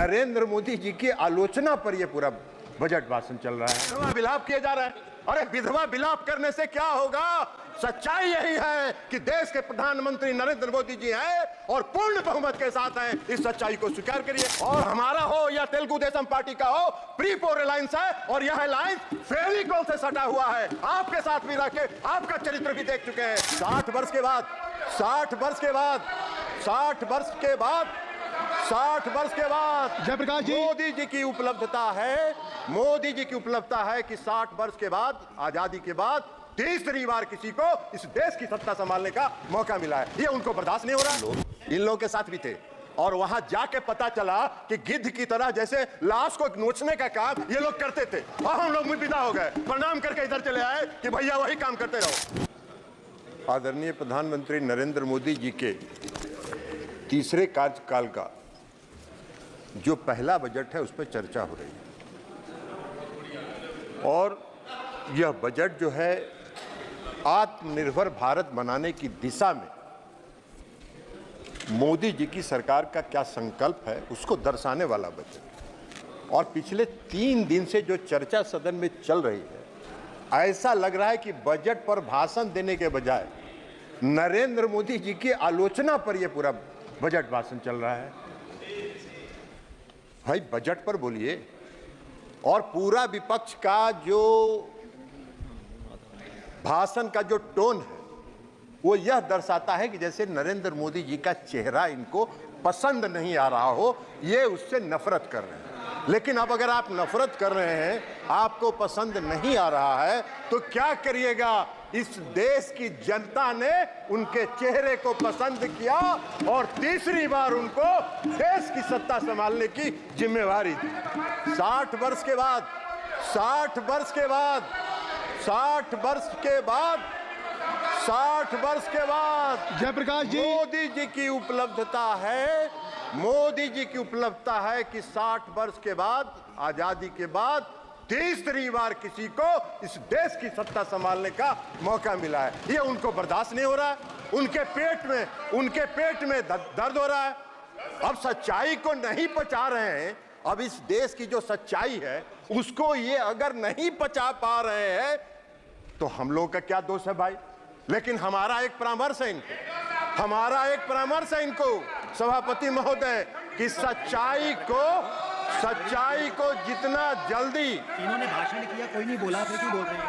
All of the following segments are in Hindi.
नरेंद्र मोदी जी की आलोचना पर यह पूरा बजट भाषण चल रहा है। विधवा विलाप किया जा रहा है। अरे विधवा विलाप करने से क्या होगा? सच्चाई यही है कि देश के प्रधानमंत्री नरेंद्र मोदी जी हैं और पूर्ण बहुमत के साथ हैं। इस सच्चाई को स्वीकार करिए। और हमारा हो या तेलुगु देशम पार्टी का हो, प्री पोल अलायंस है और यह अलायंस फेविकोल से सटा हुआ है। आपके साथ भी रह के आपका चरित्र भी देख चुके हैं। 60 वर्ष के बाद 60 वर्ष के बाद जयप्रकाश जी, मोदी जी की उपलब्धता है कि 60 वर्ष के बाद, आजादी के बाद तीसरी बार किसी को इस देश की सत्ता संभालने का मौका मिला है। ये उनको बर्दाश्त नहीं हो रहा। इन लोगों के साथ भी थे और वहां जाके पता चला कि गिद्ध की तरह जैसे लाश को नोचने का काम ये लोग करते थे और हम लोग विदा हो गए, प्रणाम करके इधर चले आए कि भैया वही काम करते रहो। आदरणीय प्रधानमंत्री नरेंद्र मोदी जी के तीसरे कार्यकाल का जो पहला बजट है उस पर चर्चा हो रही है और यह बजट जो है आत्मनिर्भर भारत बनाने की दिशा में मोदी जी की सरकार का क्या संकल्प है उसको दर्शाने वाला बजट। और पिछले 3 दिन से जो चर्चा सदन में चल रही है, ऐसा लग रहा है कि बजट पर भाषण देने के बजाय नरेंद्र मोदी जी की आलोचना पर यह पूरा बजट भाषण चल रहा है। भाई बजट पर बोलिए। और पूरा विपक्ष का जो भाषण का जो टोन है वो यह दर्शाता है कि जैसे नरेंद्र मोदी जी का चेहरा इनको पसंद नहीं आ रहा हो, ये उससे नफरत कर रहे हैं। लेकिन अब अगर आप नफरत कर रहे हैं, आपको पसंद नहीं आ रहा है, तो क्या करिएगा? इस देश की जनता ने उनके चेहरे को पसंद किया और तीसरी बार उनको देश की सत्ता संभालने की जिम्मेवारी दी। 60 वर्ष के बाद जयप्रकाश जी, मोदी जी की उपलब्धता है कि 60 वर्ष के बाद, आजादी के बाद तीसरी बार किसी को इस देश की सत्ता संभालने का मौका मिला है। ये उनको बर्दाश्त नहीं हो रहा है। उनके पेट में दर्द हो रहा है। अब सच्चाई को नहीं पचा रहे हैं। अब इस देश की जो सच्चाई है उसको ये अगर नहीं पचा पा रहे हैं तो हम लोगों का क्या दोष है भाई? लेकिन हमारा एक परामर्श है इनको सभापति महोदय कि सच्चाई को जितना जल्दी। इन्होंने भाषण किया, कोई नहीं बोला, फिर क्यों बोल रहे हैं?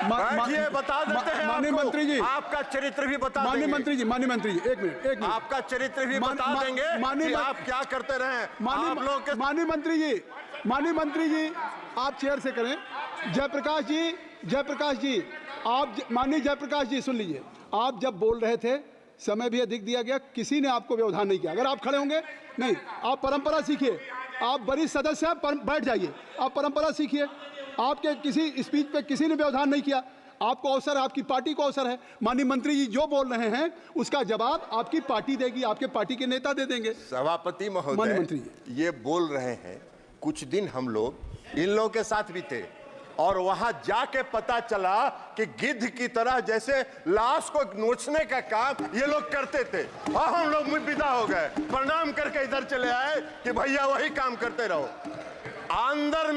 बैठिए, बता देते हैं माननीय आपको। मंत्री जी, आपका चरित्र भी बता माननीय देंगे। मंत्री जी, एक मिनट आपका चरित्र भी बता देंगे कि आप क्या करते रहे। माननीय मंत्री जी आप चेयर से करें। जयप्रकाश जी आप, माननीय जयप्रकाश जी सुन लीजिए। आप जब बोल रहे थे समय भी अधिक दिया गया, किसी ने आपको व्यवधान नहीं किया। अगर आप खड़े होंगे, नहीं, आप परंपरा सीखिए। आप वरिष्ठ सदस्य हैं, बैठ जाइए, आप परंपरा सीखिए। आपके किसी स्पीच पे किसी ने व्यवधान नहीं किया। आपको अवसर है, आपकी पार्टी को अवसर है। माननीय मंत्री जी जो बोल रहे हैं उसका जवाब आपकी पार्टी देगी, आपके पार्टी के नेता दे देंगे। सभापति महोदय ये बोल रहे हैं, कुछ दिन हम लोग इन लोगों के साथ भी थे और वहां जाके पता चला कि गिद्ध की तरह जैसे लाश को नोचने का काम ये लोग करते थे और हम लोग विदा हो गए, प्रणाम करके इधर चले आए कि भैया वही काम करते रहो। अंदर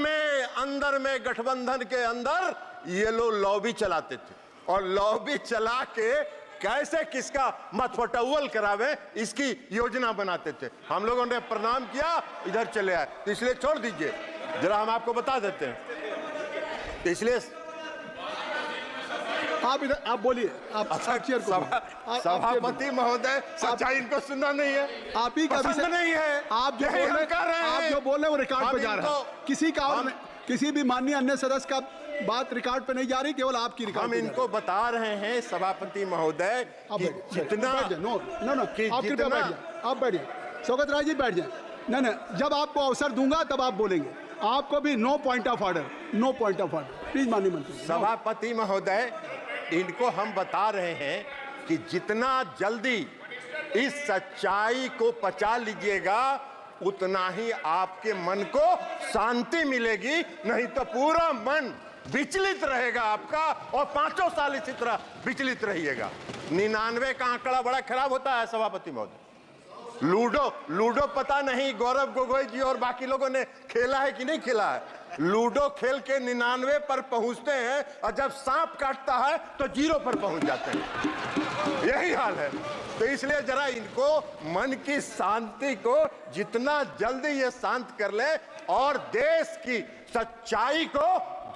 में गठबंधन के अंदर ये लोग लॉबी चलाते थे और लॉबी चला के कैसे किसका मतवटौवल करावे इसकी योजना बनाते थे। हम लोगों ने प्रणाम किया, इधर चले आए। तो इसलिए छोड़ दीजिए, जरा हम आपको बता देते हैं। तो इसलिए आप इधर आप बोलिए। आप सभापति महोदय सच्चाई इनको सुनना नहीं है, आप ही का पसंद नहीं है। आप जो बोल रहे हैं वो रिकॉर्ड पे जा रहा है। किसी का और किसी भी माननीय अन्य सदस्य का बात रिकॉर्ड पे नहीं जा रही, केवल आपकी रिकॉर्ड। हम इनको बता रहे हैं सभापति महोदय कि जितना आप बैठिए, स्वागत राय जी बैठ जाए। नहीं, जब आपको अवसर दूंगा तब आप बोलेंगे। आपको भी no point of order please. माननीय मंत्री सभापति महोदय, इनको हम बता रहे हैं कि जितना जल्दी इस सच्चाई को पचा लीजिएगा उतना ही आपके मन को शांति मिलेगी, नहीं तो पूरा मन विचलित रहेगा आपका और 5 साल इसी तरह विचलित रहिएगा। 99 का आंकड़ा बड़ा खराब होता है सभापति महोदय। लूडो लूडो पता नहीं गौरव गोगोई जी और बाकी लोगों ने खेला है कि नहीं खेला है। लूडो खेल के 99 पर पहुंचते हैं और जब सांप काटता है तो 0 पर पहुंच जाते हैं। यही हाल है। तो इसलिए जरा इनको मन की शांति को जितना जल्दी ये शांत कर ले और देश की सच्चाई को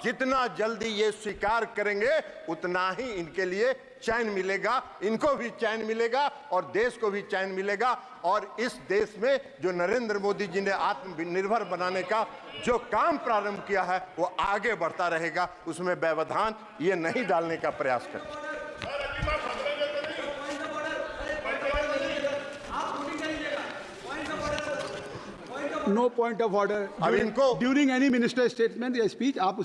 जितना जल्दी ये स्वीकार करेंगे उतना ही इनके लिए चैन मिलेगा, इनको भी चैन मिलेगा और देश को भी चैन मिलेगा। और इस देश में जो नरेंद्र मोदी जी ने आत्मनिर्भर बनाने का जो काम प्रारंभ किया है वो आगे बढ़ता रहेगा, उसमें व्यवधान ये नहीं डालने का प्रयास करें। नो पॉइंट ऑफ ऑर्डर अब इनको ड्यूरिंग एनी मिनिस्टर स्टेटमेंट या स्पीच आप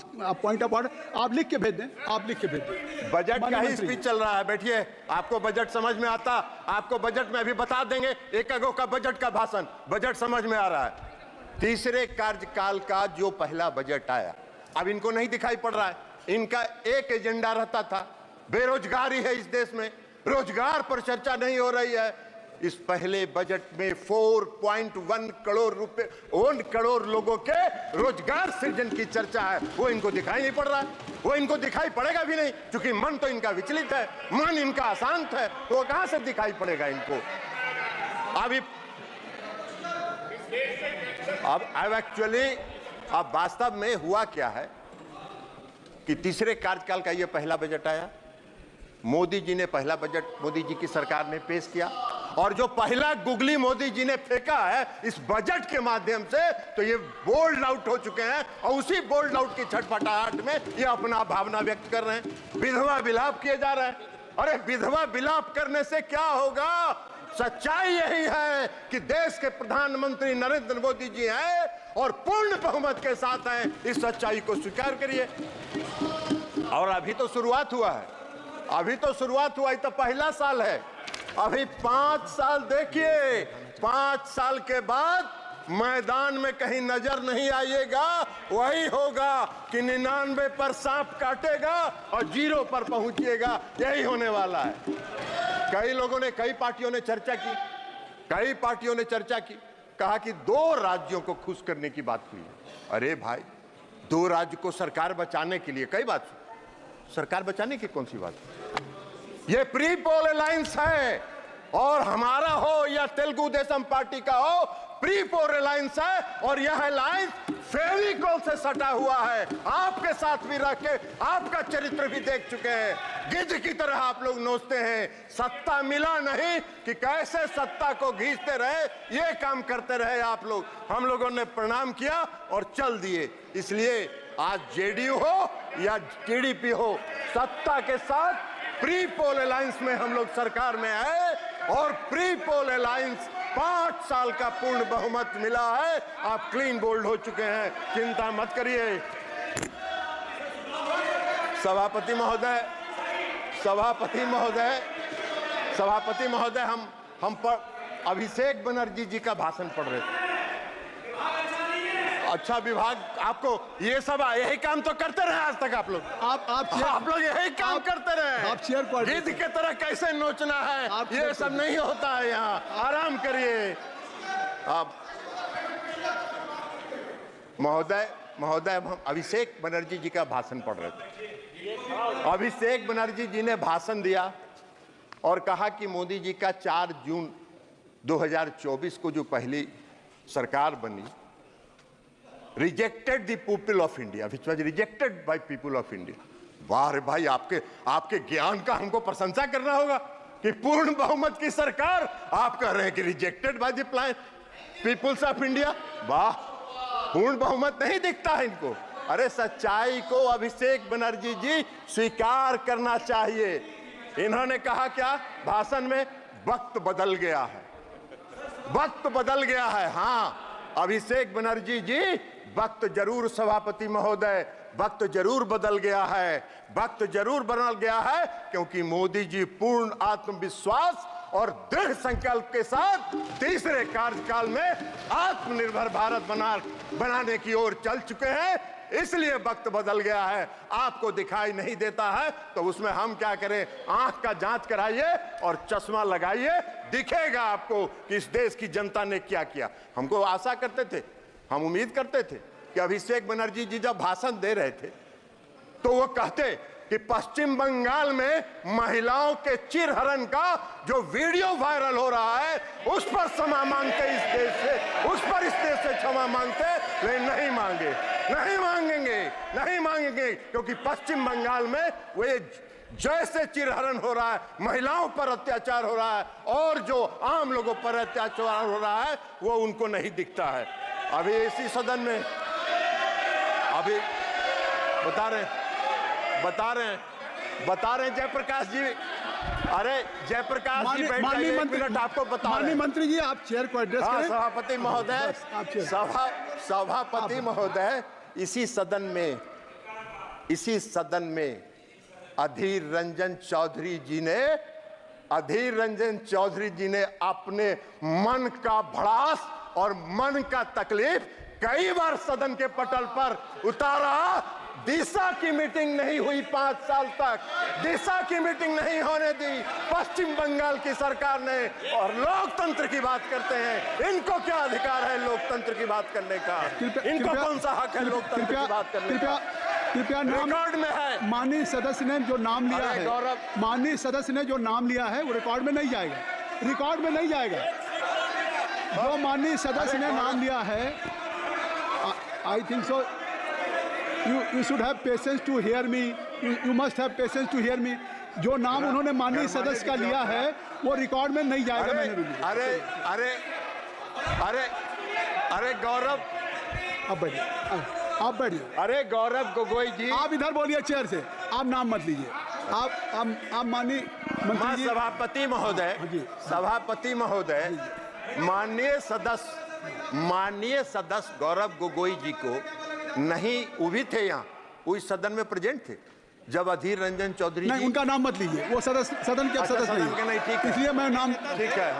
पॉइंट ऑफ ऑर्डर आप लिख के भेज दें, आप लिख के भेज दें। बजट का ही स्पीच चल रहा है, बैठिए। आपको बजट समझ में आता, आपको बजट में अभी बता देंगे। एक अगो का बजट का भाषण, बजट समझ में आ रहा है। तीसरे कार्यकाल का जो पहला बजट आया अब इनको नहीं दिखाई पड़ रहा है। इनका एक एजेंडा रहता था, बेरोजगारी है इस देश में, रोजगार पर चर्चा नहीं हो रही है। इस पहले बजट में 4.1 करोड़ रुपए 1 करोड़ लोगों के रोजगार सृजन की चर्चा है, वो इनको दिखाई नहीं पड़ रहा है। वो इनको दिखाई पड़ेगा भी नहीं क्योंकि मन तो इनका विचलित है, मन इनका अशांत है, तो कहां से दिखाई पड़ेगा इनको। अब एक्चुअली अब वास्तव में हुआ क्या है कि तीसरे कार्यकाल का ये पहला बजट आया, मोदी जी ने पहला बजट मोदी जी की सरकार ने पेश किया और जो पहला गुगली मोदी जी ने फेंका है इस बजट के माध्यम से, तो ये बोल्ड आउट हो चुके हैं और उसी बोल्ड आउट की छटपटाहट में ये अपना भावना व्यक्त कर रहे हैं। विधवा विलाप किए जा रहे हैं। अरे विधवा विलाप करने से क्या होगा? सच्चाई यही है कि देश के प्रधानमंत्री नरेंद्र मोदी जी हैं और पूर्ण बहुमत के साथ हैं। इस सच्चाई को स्वीकार करिए। और अभी तो शुरुआत हुआ है, अभी तो शुरुआत हुआ है, तो पहला साल है। अभी 5 साल देखिए, 5 साल के बाद मैदान में कहीं नजर नहीं आइएगा, वही होगा कि 99 पर सांप काटेगा और 0 पर पहुंचिएगा। यही होने वाला है। कई लोगों ने, कई पार्टियों ने चर्चा की, कई पार्टियों ने चर्चा की, कहा कि 2 राज्यों को खुश करने की बात हुई है। अरे भाई, 2 राज्य को सरकार बचाने के लिए कई बात, सरकार बचाने की कौन सी बात? ये प्री पोल अलायंस है और हमारा हो या तेलुगु देशम पार्टी का हो, प्री पोल अलायंस है और यह अलायंस फेविकोल से सटा हुआ है। आपके साथ भी रह के आपका चरित्र भी देख चुके हैं। गिद्ध की तरह आप लोग नोचते हैं। सत्ता मिला नहीं कि कैसे सत्ता को घींचते रहे, ये काम करते रहे आप लोग। हम लोगों ने प्रणाम किया और चल दिए। इसलिए आज जेडीयू हो या टीडीपी हो, सत्ता के साथ प्री पोल अलायंस में हम लोग सरकार में आए और प्री पोल अलायंस 5 साल का पूर्ण बहुमत मिला है। आप क्लीन बोल्ड हो चुके हैं, चिंता मत करिए। सभापति महोदय, सभापति महोदय, सभापति महोदय, हम पर अभिषेक बनर्जी जी का भाषण पढ़ रहे थे। अच्छा विभाग, आपको ये सब यही काम तो करते रहे आज तक आप लोग। आप लोग यही काम करते रहे। आप चेयर पर गिद्ध के तरह कैसे नोचना है, ये सब नहीं होता है यहाँ। आराम करिए। आप महोदय, हम अभिषेक बनर्जी जी का भाषण पढ़ रहे थे। अभिषेक बनर्जी जी ने भाषण दिया और कहा कि मोदी जी का 4 जून 2024 को जो पहली सरकार बनी, rejected the people of India, which was rejected by people of India। वाह रे भाई, आपके ज्ञान का हमको प्रशंसा करना होगा कि पूर्ण बहुमत की सरकार आप कह रहे हैं कि rejected by the peoples of India. वाह, पूर्ण बहुमत नहीं दिखता है इनको। अरे सच्चाई को अभिषेक बनर्जी जी स्वीकार करना चाहिए। इन्होंने कहा क्या भाषण में? वक्त बदल गया है, वक्त बदल गया है। हाँ अभिषेक बनर्जी जी, वक्त जरूर, सभापति महोदय, वक्त जरूर बदल गया है, वक्त जरूर बदल गया है, क्योंकि मोदी जी पूर्ण आत्मविश्वास और दृढ़ संकल्प के साथ तीसरे कार्यकाल में आत्मनिर्भर भारत बनाने की ओर चल चुके हैं। इसलिए वक्त बदल गया है, आपको दिखाई नहीं देता है तो उसमें हम क्या करें? आंख का जांच कराइए और चश्मा लगाइए, दिखेगा आपको कि इस देश की जनता ने क्या किया। हमको आशा करते थे, हम उम्मीद करते थे कि अभिषेक बनर्जी जी जब भाषण दे रहे थे तो वो कहते कि पश्चिम बंगाल में महिलाओं के चिरहरण का जो वीडियो वायरल हो रहा है उस पर क्षमा मांगते, इस देश से, उस पर इस देश से क्षमा मांगते, लेकिन नहीं मांगे, नहीं मांगेंगे, नहीं मांगेंगे, क्योंकि पश्चिम बंगाल में वे जैसे चिरहरण हो रहा है, महिलाओं पर अत्याचार हो रहा है और जो आम लोगों पर अत्याचार हो रहा है वो उनको नहीं दिखता है। अभी इसी सदन में अभी बता रहे हैं जयप्रकाश जी, अरे जयप्रकाश जी बैठ जाइए, एक मिनट आपको बता रहे हैं। माननीय मंत्री जी आप चेयर को एड्रेस करें। सभापति महोदय, सभापति महोदय, इसी सदन में अधीर रंजन चौधरी जी ने अपने मन का भड़ास और मन का तकलीफ कई बार सदन के पटल पर उतारा। दिशा की मीटिंग नहीं हुई 5 साल तक, दिशा की मीटिंग नहीं होने दी पश्चिम बंगाल की सरकार ने। और लोकतंत्र की बात करते हैं, इनको क्या अधिकार है लोकतंत्र की बात करने का? इनको कौन सा हक है लोकतंत्र की बात करने का? कृपया रिकॉर्ड में है। माननीय सदस्य ने जो नाम लिया है, गौरव, माननीय सदस्य ने जो नाम लिया है वो रिकॉर्ड में नहीं जाएगा, रिकॉर्ड में नहीं जाएगा। जो माननीय सदस्य ने नाम लिया है, I think so you should have patience to hear me, you must have patience to hear me। जो नाम उन्होंने माननीय सदस्य का लिया है वो रिकॉर्ड में नहीं जाएगा। अरे गौरव, आप बैठिए। अरे गौरव गोगोई जी, आप इधर बोलिए चेयर से, आप नाम मत लीजिए। आप माननीय मंत्री जी, सभापति महोदय, माननीय सदस्य गौरव गोगोई जी को नहीं, वो भी थे यहाँ, वो इस सदन में प्रेजेंट थे जब अधीर रंजन चौधरी नहीं, उनका नाम मत लीजिए, वो सदन के सदस्य नहीं, ठीक है, इसलिए मैं नाम, ठीक है,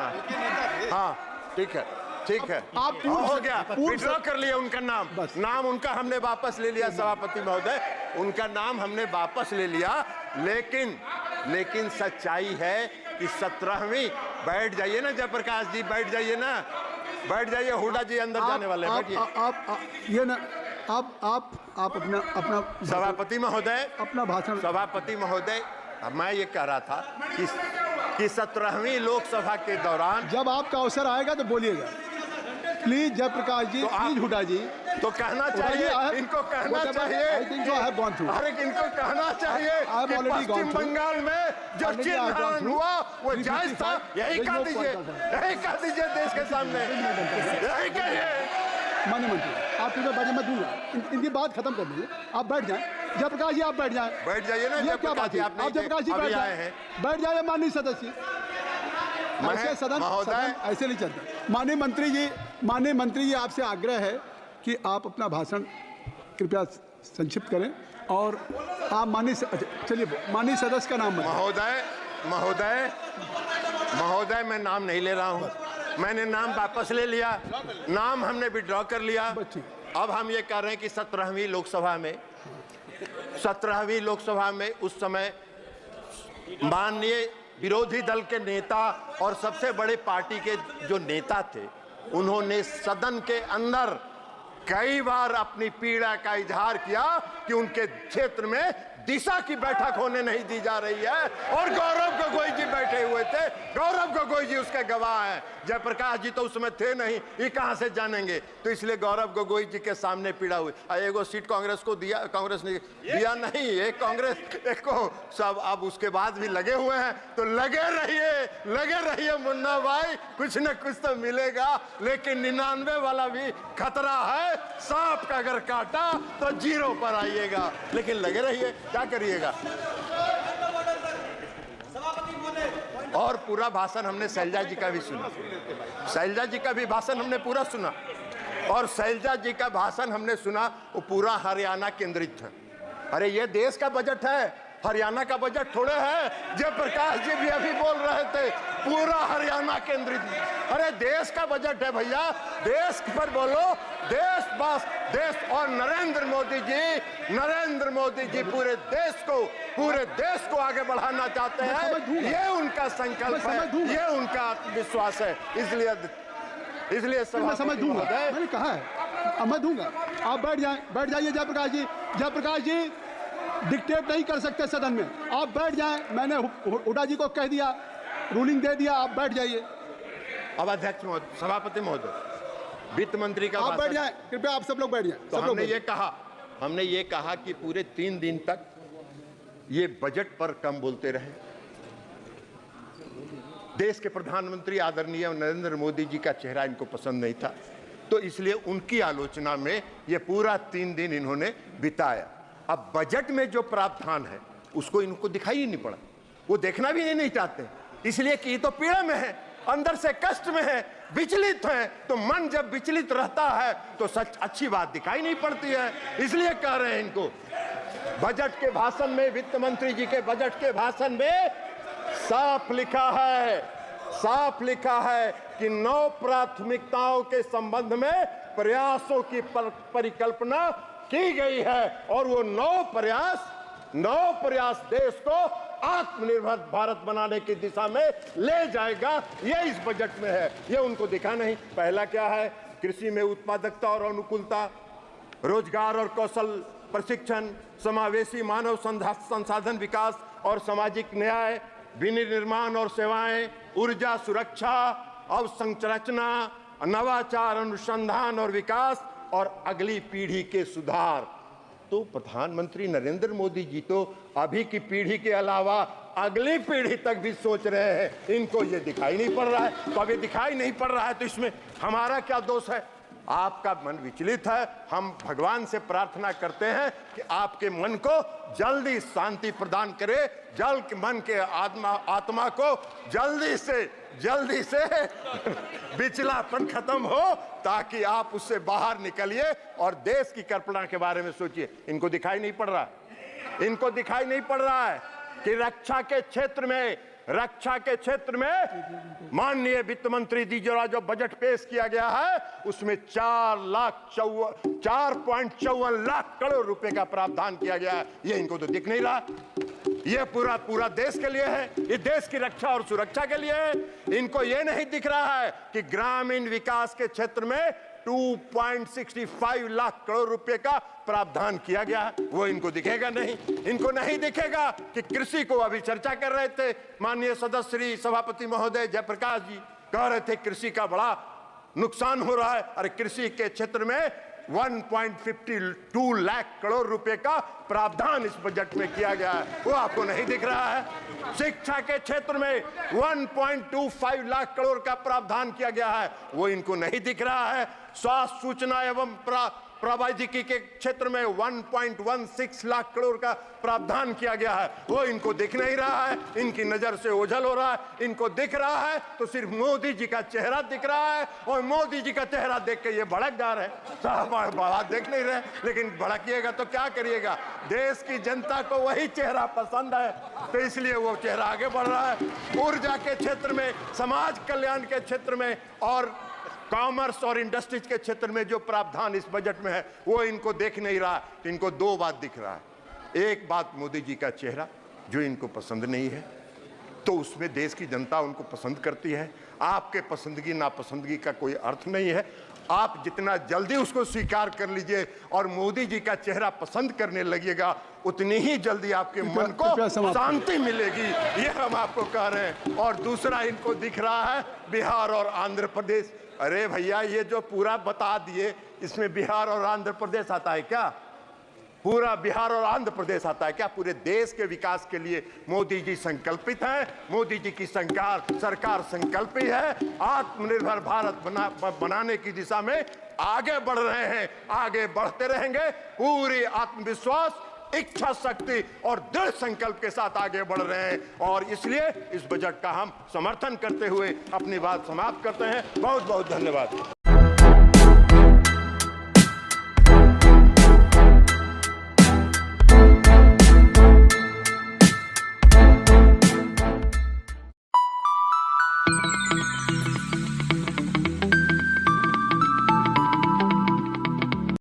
हाँ ठीक है, आप हो गया, विड्रॉ कर लिया उनका नाम उनका हमने वापस ले लिया। सभापति महोदय, उनका नाम हमने वापस ले लिया, लेकिन सच्चाई है कि 17वीं, बैठ जाइए ना जयप्रकाश जी, बैठ जाइए, हुड्डा जी अंदर जाने वाले, बैठिए। आप अपना सभापति महोदय, अपना भाषण। सभापति महोदय, मैं ये कह रहा था कि 17वीं लोकसभा के दौरान जब आपका अवसर आएगा तो बोलिएगा प्लीज। जयप्रकाश जी, प्लीज हुड्डा जी, तो कहना चाहिए, इनको कहना चाहिए, अरे इनको कहना चाहिए कि पश्चिम बंगाल में जो चिरहरण हुआ वो जायज था। यही कह दीजिए देश के सामने, यही कहिए। माननीय मंत्री, आप इधर बात मत दूंगा, इनकी बात खत्म कर दीजिए, आप बैठ जाएं। जयप्रकाश जी आप बैठ जाइए ना, ये क्या बात है? आप जयप्रकाश जी बैठ जाइए, माननीय सदस्य। ऐसे सदन ऐसे नहीं चलता। माननीय मंत्री जी आपसे आग्रह है कि आप अपना भाषण कृपया संक्षिप्त करें और आप माननीय सदस्य का नाम। महोदय मैं नाम नहीं ले रहा हूं, मैंने नाम वापस ले लिया, नाम हमने विड्रॉ कर लिया। अब हम ये कह रहे हैं कि 17वीं लोकसभा में उस समय माननीय विरोधी दल के नेता और सबसे बड़े पार्टी के जो नेता थे, उन्होंने सदन के अंदर कई बार अपनी पीड़ा का इजहार किया कि उनके क्षेत्र में दिशा की बैठक होने नहीं दी जा रही है, और गौरव गोगोई जी बैठे हुए थे, गौरव गोगोई जी उसके गवाह हैं। जयप्रकाश जी तो उसमें थे नहीं, ये कहां से जानेंगे? तो इसलिए गौरव गोगोई जी के सामने पीड़ा हुई। एगो सीट कांग्रेस को दिया, कांग्रेस ने दिया नहीं, एक कांग्रेस एक को सब, अब उसके बाद भी लगे हुए हैं। तो लगे रहिए मुन्ना भाई, कुछ न कुछ तो मिलेगा, लेकिन 99 वाला भी खतरा है। सांप का अगर काटा तो 0 पर आइएगा, लेकिन लगे रहिए, क्या करिएगा। और पूरा भाषण हमने शैलजा जी का भी सुना, शैलजा जी का भी भाषण हमने पूरा सुना, और शैलजा जी का भाषण हमने सुना वो पूरा हरियाणा केंद्रित था। अरे ये देश का बजट है, हरियाणा का बजट थोड़े है। जयप्रकाश जी भी अभी बोल रहे थे पूरा हरियाणा केंद्रित। अरे देश का बजट है भैया, देश पर बोलो, देश बस देश। और नरेंद्र मोदी जी पूरे देश को आगे बढ़ाना चाहते हैं। ये उनका संकल्प है, ये उनका आत्मविश्वास है। इसलिए मैं समझ दूंगा, मैंने कहा है, अब मैं दूंगा। आप बैठ जाइए जयप्रकाश जी डिक्टेट नहीं कर सकते सदन में, आप बैठ जाएं। मैंने हुड्डा जी को कह दिया, रूलिंग दे दिया, आप बैठ जाइए। अब अध्यक्ष महोदय, सभापति महोदय, वित्त मंत्री का आप बैठ जाएं, कृपया आप सब लोग बैठ जाएं। तो हमने ये कहा कि पूरे 3 दिन तक ये बजट पर कम बोलते रहे। देश के प्रधानमंत्री आदरणीय नरेंद्र मोदी जी का चेहरा इनको पसंद नहीं था, तो इसलिए उनकी आलोचना में ये पूरा 3 दिन इन्होंने बिताया। अब बजट में जो प्रावधान है उसको इनको दिखाई ही नहीं पड़ा, वो देखना भी नहीं चाहते, इसलिए कि ये तो पीड़ा में है, अंदर से कष्ट में है, विचलित है। तो मन जब विचलित रहता है तो सच अच्छी बात दिखाई नहीं पड़ती है, इसलिए कह रहे हैं इनको। बजट के भाषण में, वित्त मंत्री जी के बजट के भाषण में साफ लिखा है कि 9 प्राथमिकताओं के संबंध में प्रयासों की परिकल्पना की गई है, और वो 9 प्रयास देश को आत्मनिर्भर भारत बनाने की दिशा में ले जाएगा। ये इस बजट में है, ये उनको दिखा नहीं। पहला क्या है? कृषि में उत्पादकता और अनुकूलता, रोजगार और कौशल प्रशिक्षण, समावेशी मानव संसाधन विकास और सामाजिक न्याय, विनिर्माण और सेवाएं, ऊर्जा सुरक्षा, अवसंरचना, नवाचार, अनुसंधान और विकास, और अगली पीढ़ी के सुधार। तो प्रधानमंत्री नरेंद्र मोदी जी तो अभी की पीढ़ी के अलावा अगली पीढ़ी तक भी सोच रहे हैं, इनको ये दिखाई नहीं पड़ रहा है। तो अभी दिखाई नहीं पड़ रहा है तो इसमें हमारा क्या दोष है? आपका मन विचलित है, हम भगवान से प्रार्थना करते हैं कि आपके मन को जल्दी शांति प्रदान करे, मन के आत्मा को जल्दी से विचलापन खत्म हो, ताकि आप उससे बाहर निकलिए और देश की कल्पना के बारे में सोचिए। इनको दिखाई नहीं पड़ रहा है कि रक्षा के क्षेत्र में माननीय वित्त मंत्री जी जो बजट पेश किया गया है उसमें 4.54 लाख करोड़ रुपए का प्रावधान किया गया है। ये इनको तो दिख नहीं रहा। ये पूरा देश के लिए है, ये देश की रक्षा और सुरक्षा के लिए है। इनको ये नहीं दिख रहा है कि ग्रामीण विकास के क्षेत्र में 2.65 लाख करोड़ रुपए का प्रावधान किया गया है, वो इनको दिखेगा नहीं। इनको नहीं दिखेगा कि कृषि को अभी चर्चा कर रहे थे माननीय सदस्य श्री सभापति महोदय जयप्रकाश जी, कह रहे थे कृषि का बड़ा नुकसान हो रहा है। अरे कृषि के क्षेत्र में 1.52 लाख करोड़ रुपए का प्रावधान इस बजट में किया गया है, वो आपको नहीं दिख रहा है। शिक्षा के क्षेत्र में 1.25 लाख करोड़ का प्रावधान किया गया है, वो इनको नहीं दिख रहा है। स्वास्थ्य सूचना एवं प्रौद्योगिकी के क्षेत्र में 1.16 लाख करोड़ का प्रावधान किया गया है, वो इनको दिख नहीं रहा है। इनकी नजर से ओझल हो रहा है। इनको दिख रहा है तो सिर्फ मोदी जी का चेहरा दिख रहा है, और मोदी जी का चेहरा देख के ये भड़क जा रहे हैं। साहब बड़ा देख नहीं रहे, लेकिन भड़किएगा तो क्या करिएगा? देश की जनता को वही चेहरा पसंद है, तो इसलिए वो चेहरा आगे बढ़ रहा है। ऊर्जा के क्षेत्र में, समाज कल्याण के क्षेत्र में और कॉमर्स और इंडस्ट्रीज के क्षेत्र में जो प्रावधान इस बजट में है वो इनको देख नहीं रहा। तो इनको 2 बात दिख रहा है। एक बात मोदी जी का चेहरा जो इनको पसंद नहीं है, तो उसमें देश की जनता उनको पसंद करती है। आपके पसंदगी नापसंदगी का कोई अर्थ नहीं है। आप जितना जल्दी उसको स्वीकार कर लीजिए और मोदी जी का चेहरा पसंद करने लगिएगा, उतनी ही जल्दी आपके मन को शांति मिलेगी, ये हम आपको कह रहे हैं। और दूसरा इनको दिख रहा है बिहार और आंध्र प्रदेश। अरे भैया, ये जो पूरा बता दिए, इसमें बिहार और आंध्र प्रदेश आता है क्या? पूरा बिहार और आंध्र प्रदेश आता है क्या? पूरे देश के विकास के लिए मोदी जी संकल्पित हैं। मोदी जी की सरकार संकल्पित है। आत्मनिर्भर भारत बनाने की दिशा में आगे बढ़ रहे हैं, आगे बढ़ते रहेंगे। पूरी आत्मविश्वास, इच्छा शक्ति और दृढ़ संकल्प के साथ आगे बढ़ रहे हैं, और इसलिए इस बजट का हम समर्थन करते हुए अपनी बात समाप्त करते हैं। बहुत बहुत धन्यवाद।